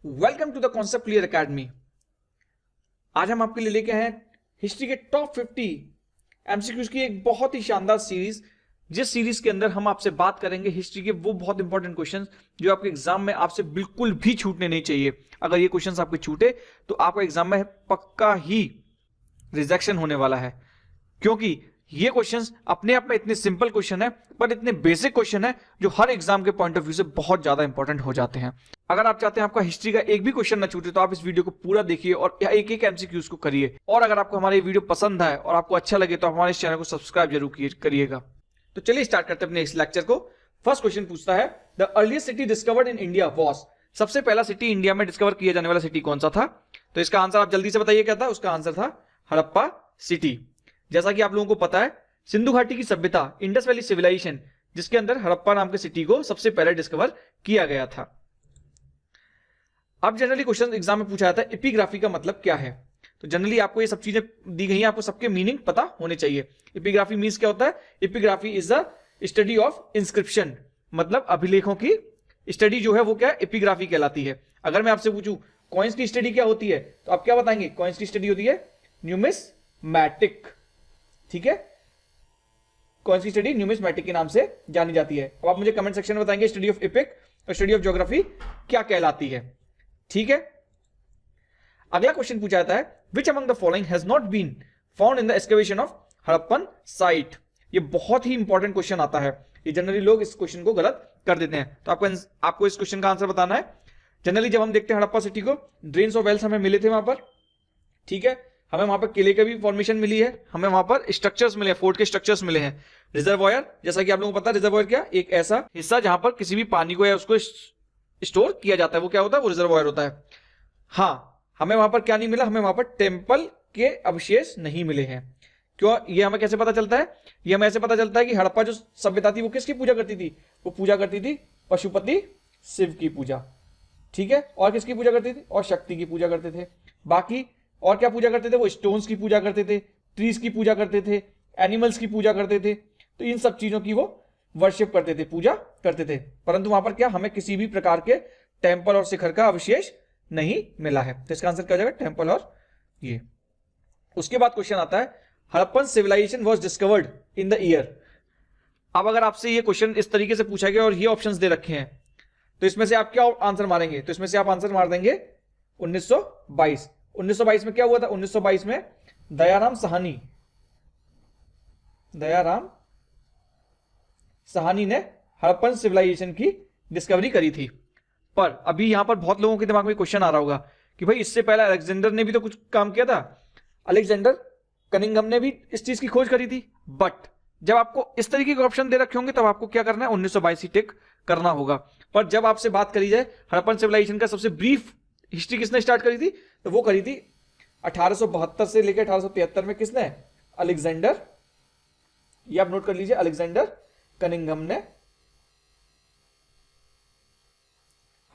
Welcome to the concept clear academy. आज हम आपके लिए लेके आए हैं हिस्ट्री के टॉप 50 एमसीक्यूज की एक बहुत ही शानदार सीरीज, जिस सीरीज के अंदर हम आपसे बात करेंगे हिस्ट्री के वो बहुत इंपॉर्टेंट क्वेश्चंस जो आपके एग्जाम में आपसे बिल्कुल भी छूटने नहीं चाहिए। अगर ये क्वेश्चंस आपके छूटे तो आपका एग्जाम में पक्का ही रिजेक्शन होने वाला है, क्योंकि ये क्वेश्चंस अपने आप में इतने सिंपल क्वेश्चन है पर इतने बेसिक क्वेश्चन है जो हर एग्जाम के पॉइंट ऑफ व्यू से बहुत ज्यादा इंपॉर्टेंट हो जाते हैं। अगर आप चाहते हैं आपका हिस्ट्री का एक भी क्वेश्चन ना छूटे तो आप इस वीडियो को पूरा देखिए और एक एक एमसीक्यूज को करिए। और अगर आपको हमारा ये वीडियो पसंद आए और आपको अच्छा लगे तो हमारे इस चैनल को सब्सक्राइब जरूर करिएगा। तो चलिए स्टार्ट करते हैं अपने इस लेक्चर को। फर्स्ट क्वेश्चन पूछता है, the earliest city discovered in India was. सबसे पहला सिटी इंडिया में डिस्कवर किया जाने वाला सिटी कौन सा था? तो इसका आंसर आप जल्दी से बताइए क्या था। उसका आंसर था हड़प्पा सिटी। जैसा कि आप लोगों को पता है, सिंधु घाटी की सभ्यता, इंडस वैली सिविलाइजेशन, जिसके अंदर हड़प्पा नाम के सिटी को सबसे पहले डिस्कवर किया गया था। अब जनरली क्वेश्चन एग्जाम में पूछा जाता है एपिग्राफी का मतलब क्या है। तो जनरली आपको ये सब चीजें दी गई हैं, आपको सबके मीनिंग पता होने चाहिए। एपिग्राफी मीन्स क्या होता है? Epigraphy is the study of inscription, मतलब अभिलेखों की स्टडी जो है वो क्या एपिग्राफी कहलाती है। अगर मैं आपसे पूछूं कॉइन्स की स्टडी क्या होती है तो आप क्या बताएंगे? कॉइन्स की स्टडी होती है न्यूमिस्मैटिक। ठीक है, कॉइन्स की स्टडी न्यूमिस्मैटिक के नाम से जानी जाती है। अब आप मुझे कमेंट सेक्शन में बताएंगे स्टडी ऑफ एपिक और स्टडी ऑफ ज्योग्राफी क्या कहलाती है। ठीक है, अगला क्वेश्चन पूछा जाता है, which among the following has not been found in the excavation of Harappan site. ये बहुत ही इंपॉर्टेंट क्वेश्चन आता है, ये जनरली लोग इस क्वेश्चन को गलत कर देते हैं। तो आपको इस क्वेश्चन का आंसर बताना है। जनरली जब हम देखते हैं हड़प्पा सिटी को, ड्रेन्स ऑफ वेल्स हमें मिले थे वहां पर। ठीक है, हमें वहां पर किले का भी फॉर्मेशन मिली है, हमें वहां पर स्ट्रक्चर्स मिले, फोर्ट के स्ट्रक्चर्स मिले हैं। रिजर्वायर, जैसा कि आप लोगों को पता है रिजर्वायर क्या, एक ऐसा हिस्सा जहां पर किसी भी पानी को या उसको स्टोर किया जाता है, वो क्या होता है? वो रिजर्वायर होता है। हाँ, हमें वहां पर क्या नहीं मिला? हमें वहां पर टेम्पल के अवशेष नहीं मिले हैं। क्यों? ये हमें कैसे पता चलता है? ये हमें ऐसे पता चलता है कि हड़प्पा जो सभ्यता थी वो किसकी पूजा करती थी? वो पूजा करती थी पशुपति शिव की पूजा। ठीक है, और किसकी पूजा करती थी? और शक्ति की पूजा करते थे। बाकी और क्या पूजा करते थे? वो स्टोन्स की पूजा करते थे, ट्रीज की पूजा करते थे, एनिमल्स की पूजा करते थे। तो इन सब चीजों की वो वर्शिप करते थे, पूजा करते थे। परंतु वहां पर क्या, हमें किसी भी प्रकार के टेम्पल और शिखर का अवशेष नहीं मिला है। तो इसका आंसर क्या हो जाएगा? टेम्पल और ये। उसके बाद क्वेश्चन आता है, Harappan civilisation was discovered in the year. अब अगर आपसे ये क्वेश्चन इस तरीके से पूछा गया और ये ऑप्शंस दे रखे हैं तो इसमें से आप क्या आंसर मारेंगे? तो इसमें से आप आंसर मार देंगे 1922। 1922 में क्या हुआ था? 1922 में दयाराम साहनी ने हड़प्पन सिविलाइजेशन की डिस्कवरी करी थी। पर अभी यहां पर बहुत लोगों के दिमाग में क्वेश्चन आ रहा होगा कि भाई इससे पहले अलेक्जेंडर ने भी तो कुछ काम किया था, अलेक्जेंडर कनिंघम ने भी इस चीज की खोज करी थी। बट जब आपको इस तरीके के ऑप्शन दे रखे होंगे तब आपको क्या करना है? 1922 ही टिक करना होगा। पर जब आपसे बात करी जाए हड़प्पन सिविलाइजेशन का सबसे ब्रीफ हिस्ट्री किसने स्टार्ट करी थी, तो वो करी थी 1872 से लेकर 1873 में। किसने? अलेक्जेंडर, ये आप नोट कर लीजिए, अलेक्जेंडर कनिंघम ने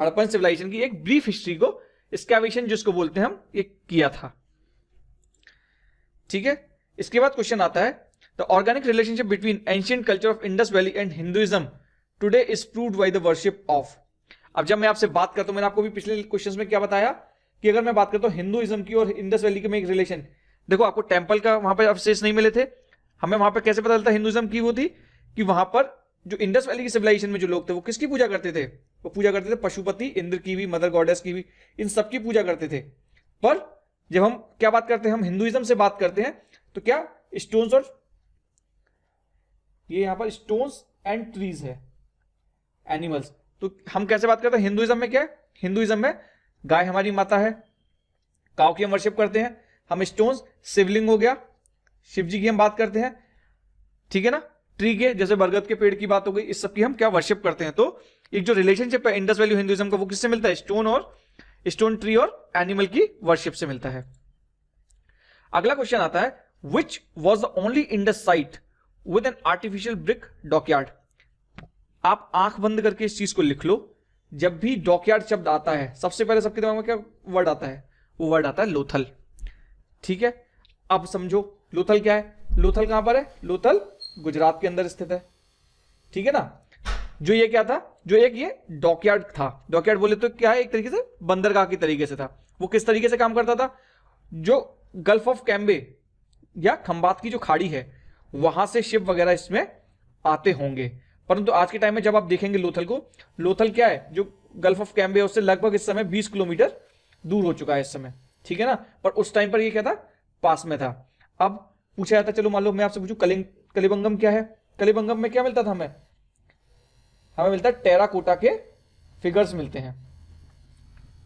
हड़प्पन सिविलाइजेशन की एक ब्रीफ हिस्ट्री को, एक्सकैवेशन जिसको बोलते हैं हम, ये किया था। ठीक है, इसके बाद क्वेश्चन आता है, the organic relationship between ancient culture of Indus valley and Hinduism today is proved by the worship of. अब जब मैं आपसे बात करता हूं, मैंने आपको भी पिछले क्वेश्चंस में क्या बताया कि अगर मैं बात करता हूं हिंदुइज्म की और इंडस वैली के में एक रिलेशन, देखो आपको टेम्पल का वहां पर अवशेष नहीं मिले थे। हमें वहां पर कैसे पता चलता हिंदुइज्म की वो थी कि वहां पर जो इंडस वैली की सिविलाइजेशन में जो लोग थे वो किसकी पूजा करते थे? वो पूजा करते थे पशुपति, इंद्र की भी, मदर गॉडेस की भी, इन सबकी पूजा करते थे। पर जब हम क्या बात करते हैं, हम हिंदुइज्म से बात करते हैं तो क्या स्टोन्स और ये यहां पर स्टोन्स एंड ट्रीज है, एनिमल्स। तो हम कैसे बात करते हैं हिंदुइज्म में? क्या है हिंदुइज्म में? गाय हमारी माता है, काऊ की हम वर्शिप करते हैं। हम स्टोन्स, शिवलिंग हो गया, शिव जी की हम बात करते हैं। ठीक है ना, ट्री के जैसे बरगद के पेड़ की बात हो गई, इस सब की हम क्या वर्शिप करते हैं। तो एक जो रिलेशनशिप है इंडस वैली हिंदुइज्म का, वो किससे मिलता है? स्टोन ट्री और एनिमल की वर्शिप से मिलता है। अगला क्वेश्चन आता है, which was the only Indus site with an artificial brick dockyard. आप आंख बंद करके इस चीज को लिख लो, जब भी डॉकयार्ड शब्द आता है सबसे पहले सबके दिमाग में क्या वर्ड आता है? वो वर्ड आता है लोथल। ठीक है, अब समझो लोथल क्या है। लोथल कहां पर है? लोथल गुजरात के अंदर स्थित है। ठीक है ना, जो ये क्या था? जो एक ये डॉकयार्ड था, डॉकयार्ड बोले तो क्या है, एक तरीके से बंदरगाह की तरीके से था। वो किस तरीके से काम करता था, जो गल्फ ऑफ कैम्बे या खंबात की जो खाड़ी है वहां से शिप वगैरह इसमें आते होंगे। परंतु आज के टाइम में जब आप देखेंगे लोथल को, लोथल क्या है, जो गल्फ ऑफ कैम्बे उससे लगभग इस समय 20 किलोमीटर दूर हो चुका है इस समय, ठीक है ना। पर उस टाइम पर ये क्या था, पास में था। अब पूछा जाता, चलो मान लो मैं आपसे पूछूं कलिबंगम क्या है, कलिबंगम में क्या मिलता था हमें मिलता है टेराकोटा के फिगर्स मिलते हैं,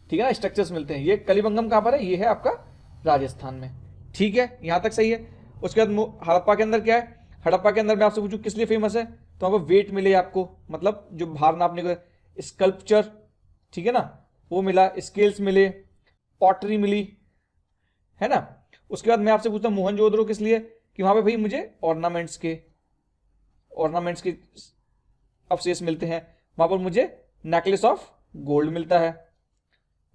ठीक है ना, स्ट्रक्चर्स मिलते हैं। ये कलिबंगम कहां पर है, ये है आपका राजस्थान में, ठीक है, यहां तक सही है। उसके बाद हड़प्पा के अंदर क्या है, हड़प्पा के अंदर मैं आपसे पूछूं किस लिए फेमस है, तो वहां पर वेट मिले आपको, मतलब जो भार नापने को, स्कल्पचर, ठीक है ना, वो मिला, स्केल्स मिले, पॉटरी मिली, है ना। उसके बाद मैं आपसे पूछता हूं मोहनजोदड़ो किस लिए, कि वहां पे भाई मुझे ऑर्नामेंट्स के अवशेष मिलते हैं, वहां पर मुझे नेकलेस ऑफ गोल्ड मिलता है,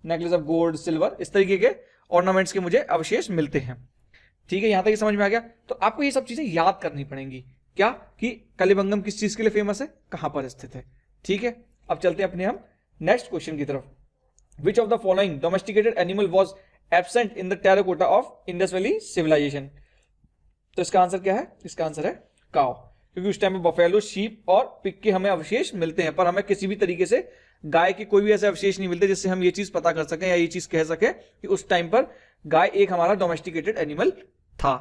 नेकलेस ऑफ गोल्ड, सिल्वर, इस तरीके के ऑर्नामेंट्स के मुझे अवशेष मिलते हैं, ठीक है। यहां तक समझ में आ गया। तो आपको ये सब चीजें याद करनी पड़ेंगी, क्या कि कलिबंगम किस चीज के लिए फेमस है, कहां पर स्थित है, ठीक है। अब चलते हैं अपने हम नेक्स्ट क्वेश्चन की तरफ। Which of the following domesticated animal was absent in the terracotta of Indus valley civilisation. तो इसका आंसर क्या है, इसका आंसर है काव, क्योंकि उस टाइम में बफेलो, शीप और पिग के हमें अवशेष मिलते हैं, पर हमें किसी भी तरीके से गाय के कोई भी ऐसे अवशेष नहीं मिलते जिससे हम ये चीज पता कर सकें या ये चीज कह सकें कि उस टाइम पर गाय एक हमारा डोमेस्टिकेटेड एनिमल था,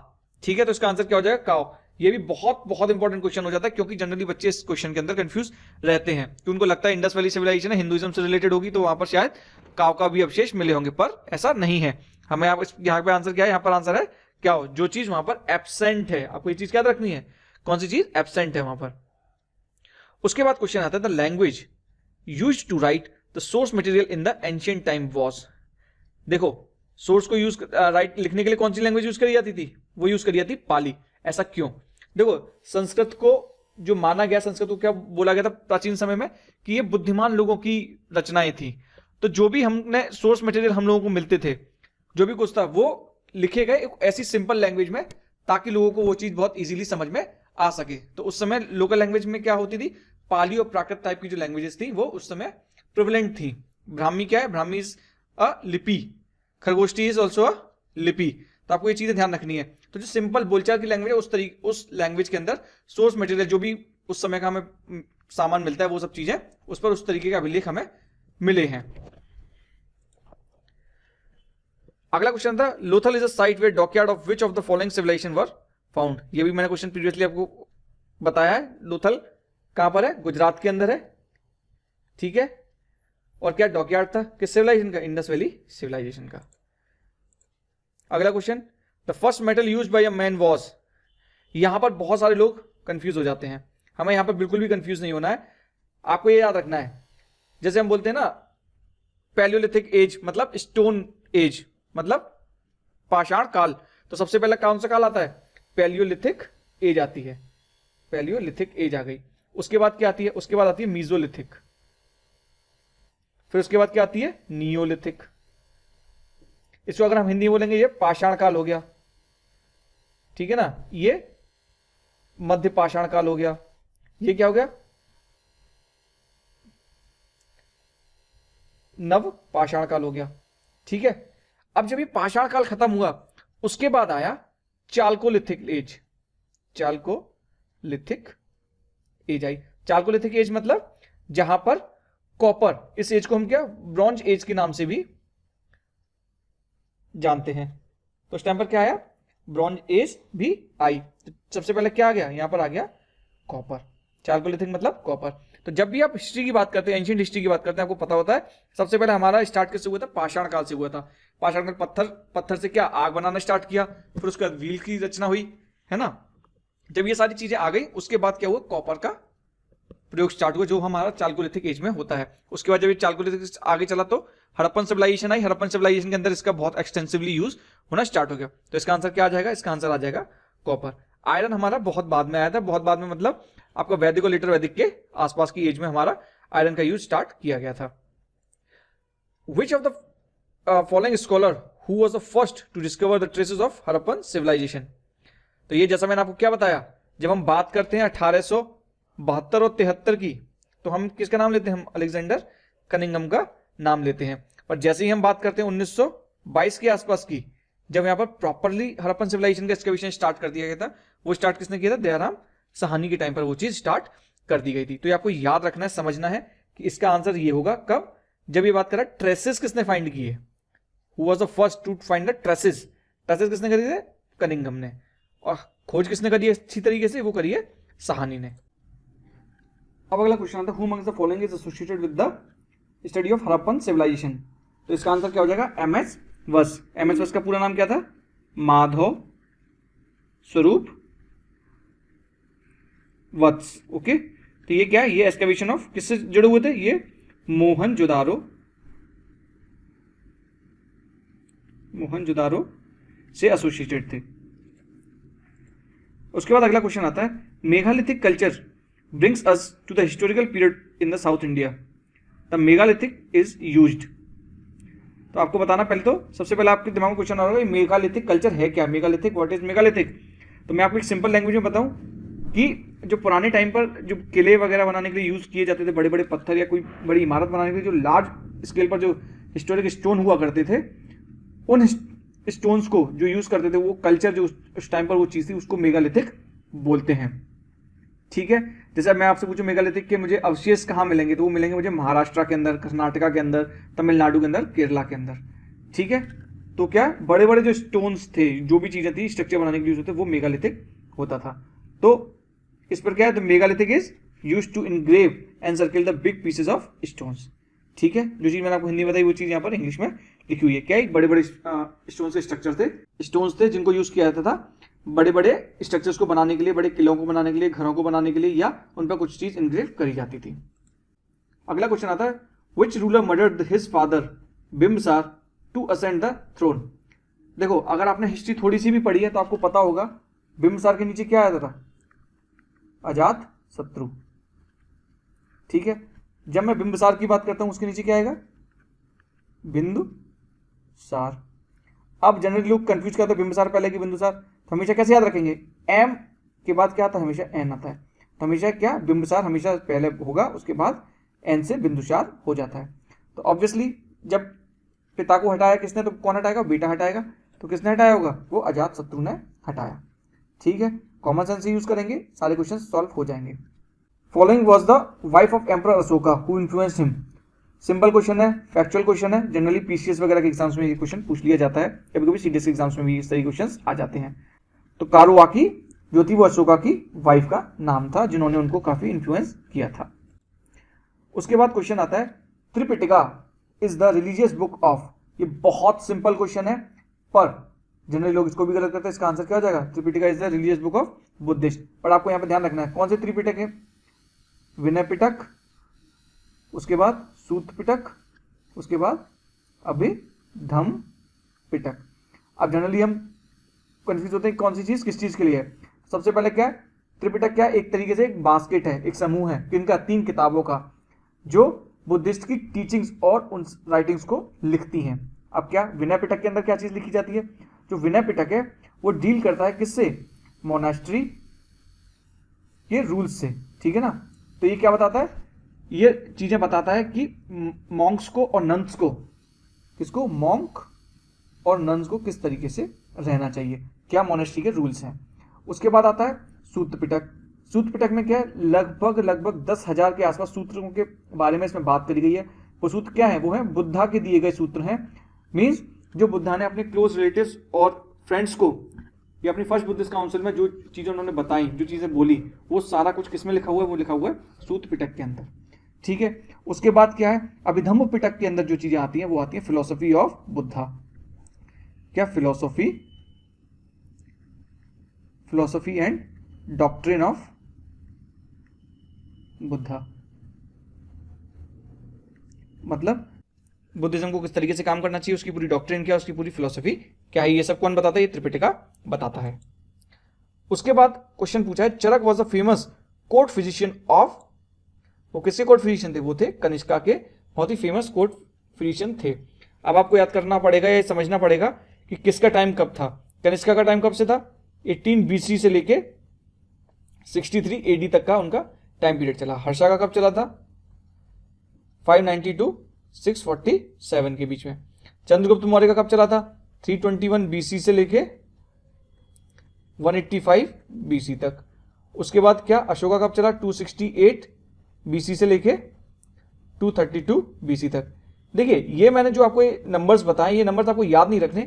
ठीक है। तो इसका आंसर क्या हो जाएगा, काव। ये भी बहुत बहुत इंपॉर्टेंट क्वेश्चन हो जाता है, क्योंकि जनरली बच्चे इस क्वेश्चन के अंदर कंफ्यूज रहते हैं कि उनको लगता है इंडस वैली सिविलाइजेशन है, हिंदुइज्म से रिलेटेड होगी, तो वहां पर शायद काव का भी अवशेष मिले होंगे, पर ऐसा नहीं है। हमें यहाँ पे आंसर क्या है, यहाँ पर आंसर है क्या हो, जो चीज वहां पर एब्सेंट है, आपको ये चीज याद रखनी है, कौन सी चीज एब्सेंट है वहां पर। उसके बाद क्वेश्चन आता है the language used to write the source material in the ancient time was. देखो, सोर्स को यूज राइट लिखने के लिए कौन सी लैंग्वेज यूज करी जाती थी, वो यूज करी जाती पाली। ऐसा क्यों, देखो संस्कृत को जो माना गया, संस्कृत को क्या बोला गया था प्राचीन समय में, कि ये बुद्धिमान लोगों की रचनाएं थी। तो जो भी हमने सोर्स मटेरियल हम लोगों को मिलते थे, जो भी कुछ था, वो लिखे गए एक ऐसी सिंपल लैंग्वेज में, ताकि लोगों को वो चीज बहुत इजीली समझ में आ सके। तो उस समय लोकल लैंग्वेज में क्या होती थी, पाली और प्राकृत टाइप की जो लैंग्वेजेस थी वो उस समय प्रिवलेंट थी। ब्राह्मी क्या है, ब्राह्मी इज अ लिपि, खरगोष्ठी इज ऑल्सो अ लिपि। तो आपको ये चीजें ध्यान रखनी है। तो जो सिंपल बोलचाल की लैंग्वेज है, उस लैंग्वेज के अंदर सोर्स मटेरियल जो भी उस समय का हमें सामान मिलता है, वो सब चीजें उस पर उस तरीके का अभिलेख हमें मिले हैं। अगला क्वेश्चन था Lothal is a site where dockyard of which of the following civilisation were found. ये भी मैंने क्वेश्चन प्रीवियसली आपको बताया है। लोथल कहां पर है, गुजरात के अंदर है, ठीक है। और क्या डॉकयार्ड था, किस सिविलाइजेशन का, इंडस वैली सिविलाइजेशन का। अगला question, the first metal used by a man was. यहां पर बहुत सारे लोग कंफ्यूज हो जाते हैं, हमें यहां पर बिल्कुल भी कंफ्यूज नहीं होना है। आपको ये याद रखना है, जैसे हम बोलते हैं ना पैलियोलिथिक एज मतलब स्टोन एज मतलब पाषाण काल, तो सबसे पहले कौन सा काल आता है, पैलियोलिथिक एज आती है, पैलियोलिथिक एज आ गई। उसके बाद क्या आती है, उसके बाद आती है मीजोलिथिक, फिर उसके बाद क्या आती है नियोलिथिक। इसको अगर हम हिंदी में बोलेंगे ये पाषाण काल हो गया, ठीक है ना, ये मध्य पाषाण काल हो गया, ये क्या हो गया नव पाषाण काल हो गया, ठीक है। अब जब ये पाषाण काल खत्म हुआ, उसके बाद आया चाल्कोलिथिक एज, चाल्कोलिथिक एज आई। चाल्कोलिथिक एज मतलब जहां पर कॉपर, इस एज को हम क्या ब्रॉन्ज एज के नाम से भी जानते हैं। तो उस टाइम पर क्या आया, ब्रॉन्ज एज भी आई। तो सबसे पहले क्या आ गया, यहां पर आ गया कॉपर, चाल्कोलिथिक मतलब कॉपर। तो जब भी आप हिस्ट्री की बात करते हैं, एंशिएंट हिस्ट्री की बात करते हैं, आपको पता होता है सबसे पहले हमारा स्टार्ट किससे हुआ था, पाषाण काल से हुआ था। पाषाण काल पत्थर से क्या आग बनाना स्टार्ट किया, फिर उसके बाद व्हील की रचना हुई, है ना। जब ये सारी चीजें आ गई, उसके बाद क्या हुआ, कॉपर का प्रयोग स्टार्ट हुआ, जो हमारा चाल्कोलिथिक एज में होता है। उसके बाद जब ये चाल्कोलिथिक आगे चला तो हड़प्पन सिविलाइजेशन आई। हड़प्पन सिविलाइजेशन के अंदर इसका बहुत एक्सटेंसिवली यूज होना स्टार्ट हो गया। तो इसका आंसर क्या आ जाएगा, इसका आंसर आ जाएगा कॉपर। आयरन हमारा बहुत बाद में आया था, बहुत बाद में मतलब आपका वैदिक और लेटर वैदिक के आसपास की एज में हमारा आयरन का यूज स्टार्ट किया गया था। Which of the following scholar who was the first to discover the traces of Harappan civilisation. तो ये जैसा मैंने आपको क्या बताया, जब हम बात करते हैं 1872 और 73 की, तो हम किसका नाम लेते हैं? हम अलेक्जेंडर कनिंघम का नाम लेते हैं। और जैसे ही हम बात करते हैं 1922 के आसपास की, जब यहाँ पर प्रॉपरली हड़प्पन सिविलाइजेशन का एक्सकैवेशन स्टार्ट कर दिया गया था, वो स्टार्ट किसने किया था? दयाराम साहनी के टाइम पर वो चीज स्टार्ट कर दी गई थी। तो ये आपको याद रखना है, समझना है कि इसका आंसर ये होगा कब? जब ये बात करा ट्रेसेस किसने फाइंड किए, who was the first to find the traces. Traces किसने करी थे? कनिंघम ने। और खोज किसने करी है अच्छी तरीके से? वो करी है साहनी ने। अब अगला क्वेश्चन आता है, who amongst the following is associated with the study of Harappan civilisation. तो इसका आंसर क्या हो जाएगा? एमएस वस। एमएस वस का पूरा नाम क्या था? माधव स्वरूप वत्स। ओके, तो ये क्या है? ये एक्सकैवेशन ऑफ किससे जुड़े हुए थे? ये मोहनजोदारो से एसोसिएटेड थे। उसके बाद अगला क्वेश्चन आता है, megalithic culture brings us to the historical period in the south India. The megalithic is used. तो आपको बताना, पहले तो सबसे पहले आपके दिमाग में क्वेश्चन आ रहा है मेगालिथिक कल्चर है क्या? Megalithic, what is megalithic? तो मैं आपको एक सिंपल लैंग्वेज में बताऊं कि जो पुराने टाइम पर जो किले वगैरह बनाने के लिए यूज किए जाते थे, बड़े बड़े पत्थर या कोई बड़ी इमारत बनाने के लिए जो लार्ज स्केल पर जो हिस्टोरिक स्टोन हुआ करते थे, उन स्टोन्स को जो यूज करते थे, वो कल्चर जो उस टाइम पर वो चीज थी, उसको मेगालिथिक बोलते हैं। ठीक है, जैसे मैं आपसे पूछूं मेगालिथिक के मुझे अवशेष कहाँ मिलेंगे, तो वो मिलेंगे मुझे महाराष्ट्र के अंदर, कर्नाटका के अंदर, तमिलनाडु के अंदर, केरला के अंदर। ठीक है, तो क्या बड़े बड़े जो स्टोन्स थे, जो भी चीजें थी स्ट्रक्चर बनाने के लिए यूज होते, वो मेगालिथिक होता था। तो इस पर क्या है? The megalithic is used to engrave and circle the big pieces of stones. ठीक है, जो चीज मैंने आपको हिंदी में बताई वो चीज यहाँ पर इंग्लिश में लिखी हुई है। क्या? एक बड़े बड़े स्टोन्स के स्ट्रक्चर थे, स्टोन्स थे जिनको यूज किया जाता था बड़े बड़े स्ट्रक्चर्स को बनाने के लिए, बड़े किलों को बनाने के लिए, घरों को बनाने के लिए, या उन पर कुछ चीज इनग्रेव करी जाती थी। अगला क्वेश्चन आता है, which ruler murdered his father Bimbisara to ascend the throne. देखो, अगर आपने हिस्ट्री थोड़ी सी भी पढ़ी है तो आपको पता होगा बिम्बसार के नीचे क्या आता था? अजात शत्रु। ठीक है, जब मैं बिंबसार की बात करता हूं उसके नीचे क्या आएगा? बिंदुसार। अब जनरली लोग कंफ्यूज करते हैं बिंबसार पहले कि बिंदुसार, तो हमेशा कैसे याद रखेंगे? एम के बाद क्या आता है? हमेशा एन आता है। तो हमेशा क्या? बिंबसार हमेशा पहले होगा, उसके बाद एन से बिंदुसार हो जाता है। तो ऑब्वियसली जब पिता को हटाया किसने, तो कौन हटाएगा? बेटा हटाएगा। तो किसने हटाया होगा? वो अजात शत्रु ने हटाया। ठीक है, कॉमन सेंस यूज करेंगे, सारे क्वेश्चन सॉल्व हो जाएंगे। Following was the wife of emperor Ashoka who influenced him. Simple question है, फैक्चुअल क्वेश्चन है, जनरली पीसीएस वगैरह के एग्जाम्स में ये क्वेश्चन पूछ लिया जाता है, कभी कभी सीडीएस एग्जाम्स में भी इस तरह के क्वेश्चन आ जाते हैं। तो कारुआकी जो थी वो अशोका की वाइफ का नाम था, जिन्होंने उनको काफी इन्फ्लुएंस किया था। उसके बाद क्वेश्चन आता है, Tripitaka is the religious book of. ये बहुत सिंपल क्वेश्चन है, पर जनरली लोग इसको भी गलत करते हैं। इसका आंसर क्या हो जाएगा? Tripitaka is the religious book of Buddhist. पर आपको यहाँ पे ध्यान रखना है कौन से त्रिपिटक है? विनय पिटक, उसके बाद सूत पिटक, उसके बाद अभिधम पिटक। अब जनरली हम कंफ्यूज होते हैं कौन सी चीज किस चीज के लिए है। सबसे पहले क्या है? त्रिपिटक क्या है? एक तरीके से एक बास्केट है, एक समूह है किनका? 3 किताबों का, जो बुद्धिस्ट की टीचिंग्स और उन राइटिंग्स को लिखती हैं। अब क्या विनय पिटक के अंदर क्या चीज लिखी जाती है? जो विनय पिटक है वो डील करता है किससे? मोनास्ट्री के रूल्स से। ठीक है ना, तो ये क्या बताता है? ये चीजें बताता है कि मॉन्क्स को और नन्स को, किसको? मॉन्क और नन्स को किस तरीके से रहना चाहिए, क्या मोनेस्ट्री के रूल्स हैं। उसके बाद आता है सूत पिटक। सूत पिटक में क्या है? लगभग 10,000 के आसपास सूत्रों के बारे में इसमें बात करी गई है। वो सूत्र क्या है? वो है बुद्धा के दिए गए सूत्र हैं। मीन्स जो बुद्धा ने अपने क्लोज रिलेटिव्स और फ्रेंड्स को, या अपनी फर्स्ट बुद्धिस्ट काउंसिल में जो चीजें उन्होंने बताई, जो चीजें बोली, वो सारा कुछ किसमें लिखा हुआ है? वो लिखा हुआ है सूत पिटक के अंदर। ठीक है, उसके बाद क्या है? अभिधम्म पिटक के अंदर जो चीजें आती हैं वो आती है फिलोसफी ऑफ बुद्धा। क्या? Philosophy and doctrine of Buddha, मतलब बुद्धिज्म को किस तरीके से काम करना चाहिए, उसकी पूरी डॉक्ट्रिन क्या, उसकी पूरी फिलोसफी क्या है, ये सब कौन बताता है? ये त्रिपिटका बताता है। उसके बाद क्वेश्चन पूछा है, Charak was a famous court physician of. वो किसके कोर्ट फिजिशियन थे? वो थे कनिष्का के, बहुत ही फेमस कोर्ट फिजिशियन थे। अब आपको याद करना पड़ेगा, ये समझना पड़ेगा कि किसका टाइम कब था। कनिष्का का टाइम कब से था? 18 BC से लेके 63 AD तक का उनका टाइम पीरियड चला। हर्षा का कब चला था? 590 to 647 के बीच में। चंद्रगुप्त मौर्य का कब चला था? 321 BC से लेके 185 BC तक। उसके बाद क्या अशोका कब चला? 268 BC से लेके 232 BC तक। देखिए ये मैंने जो आपको ये नंबर्स बताए, ये नंबर्स आपको याद नहीं रखने,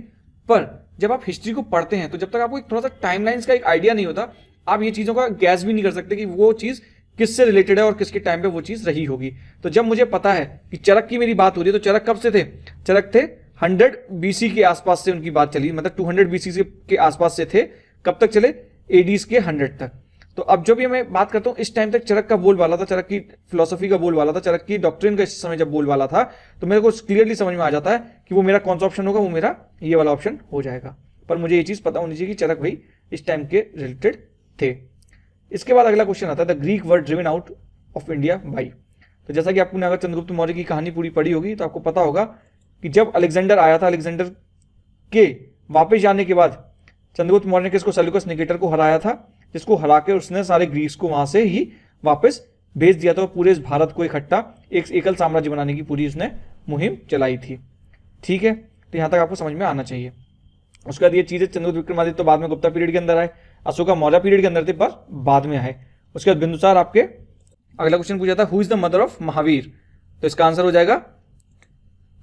पर जब आप हिस्ट्री को पढ़ते हैं तो जब तक आपको एक थोड़ा सा टाइमलाइंस का एक आइडिया नहीं होता, आप ये चीजों का गैस भी नहीं कर सकते कि वो चीज किससे रिलेटेड है और किसके टाइम पे वो चीज रही होगी। तो जब मुझे पता है कि चरक की मेरी बात हो रही है, तो चरक कब से थे? चरक थे 100 BC के आसपास से उनकी बात चली, मतलब 200 BC के आसपास से थे। कब तक चले? एडीज के 100 तक। तो अब जब भी मैं बात करता हूं, इस टाइम तक चरक का बोलबाला था, चरक की फिलोसफी का बोलबाला था, चरक की डॉक्ट्रिन का इस समय जब बोलबाला था, तो मेरे को क्लियरली समझ में आ जाता है कि वो मेरा कौन सा ऑप्शन होगा, वो मेरा ये वाला ऑप्शन हो जाएगा। पर मुझे ये चीज पता होनी चाहिए कि चरक भाई इस टाइम के रिलेटेड थे। इसके बाद अगला क्वेश्चन आता है, the Greek word driven out of India by. तो जैसा कि आपने अगर चंद्रगुप्त मौर्य की कहानी पूरी पढ़ी होगी तो आपको पता होगा कि जब अलेक्जेंडर आया था, अलेक्जेंडर के वापस जाने के बाद चंद्रगुप्त मौर्य ने किसको? सेल्यूकस निकेटर को हराया था, जिसको हरा के उसने सारे ग्रीक्स को वहां से ही वापस भेज दिया था। पूरे इस भारत को इकट्ठा एक एकल साम्राज्य बनाने की पूरी उसने मुहिम चलाई थी। ठीक है, तो यहां तक आपको समझ में आना चाहिए। उसके बाद ये चीजें चंद्रगुप्त विक्रमादित्य तो बाद में गुप्ता पीरियड के अंदर आए, अशोका मौर्य पीरियड के अंदर थे पर बाद में आए। उसके बाद बिंदुसार आपके अगला क्वेश्चन पूछा था, who is the mother of Mahavir? तो इसका आंसर हो जाएगा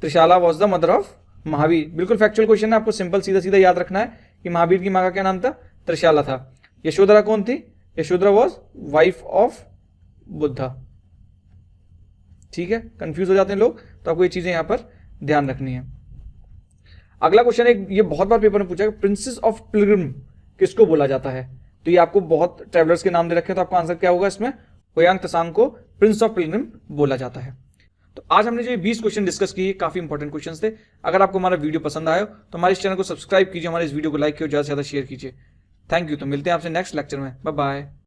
Trishala was the mother of Mahavir. बिल्कुल फैक्चुअल क्वेश्चन है, आपको सिंपल सीधा सीधा याद रखना है कि महावीर की मां का क्या नाम था? त्रिशाला था। यशोधरा कौन थी? Yashodhara was wife of Buddha. ठीक है, कंफ्यूज हो जाते हैं लोग, तो आपको ये चीजें यहां पर ध्यान रखनी है। अगला क्वेश्चन एक ये बहुत बार पेपर में पूछा है, प्रिंसेस ऑफ पिलग्रिम किसको बोला जाता है? तो ये आपको बहुत ट्रेवलर्स के नाम दे रखे हैं, तो आपका आंसर क्या होगा इसमें? हुयांग त्सांग को प्रिंस ऑफ पिलग्रिम बोला जाता है। तो आज हमने जो 20 क्वेश्चन डिस्कस किए, काफी इंपॉर्टेंट क्वेश्चंस थे। अगर आपको हमारा वीडियो पसंद आया तो हमारे इस चैनल को सब्सक्राइब कीजिए, हमारे इस वीडियो को लाइक कीजिए, ज्यादा से ज्यादा शेयर कीजिए। Thank you. तो मिलते हैं आपसे नेक्स्ट लेक्चर में। Bye bye.